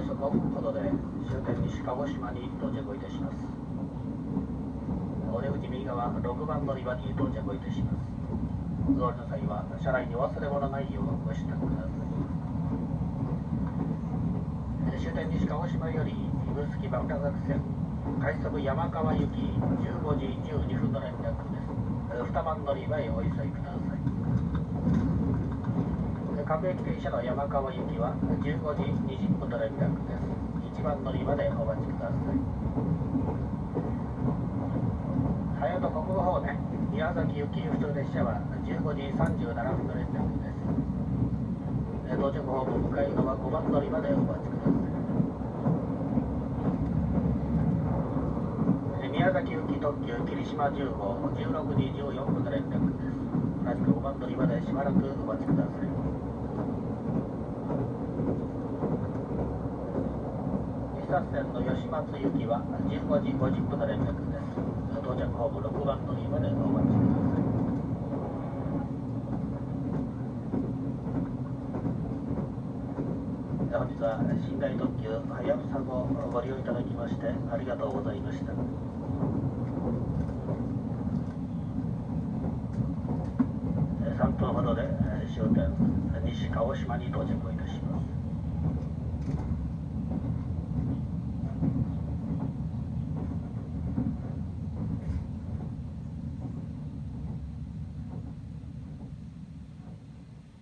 そ5分ほどで終点西鹿児島に到着いたします。お出口右側6番乗り場に到着いたします。お降りの際は車内に忘れ物ないようご支度ください。終点西鹿児島より指宿枕崎線快速山川行き15時12分の連絡です。2番乗り場へお急ぎください。各駅停車の山川行きは15時20分の連絡です。1番乗り場でお待ちください。早戸国分方面宮崎行き普通列車は15時37分の連絡です。到着ホーム向かい側5番乗り場でお待ちください。宮崎行き特急霧島10号16時14分の連絡です。同じく5番乗り場でしばらくお待ちください。西札線の吉松行きは15時50分の連絡です。到着ホーム6番乗り場でお待ちください。本日は寝台特急はやぶさをご利用いただきましてありがとうございました。3分ほどで終点西鹿児島に到着をいたします。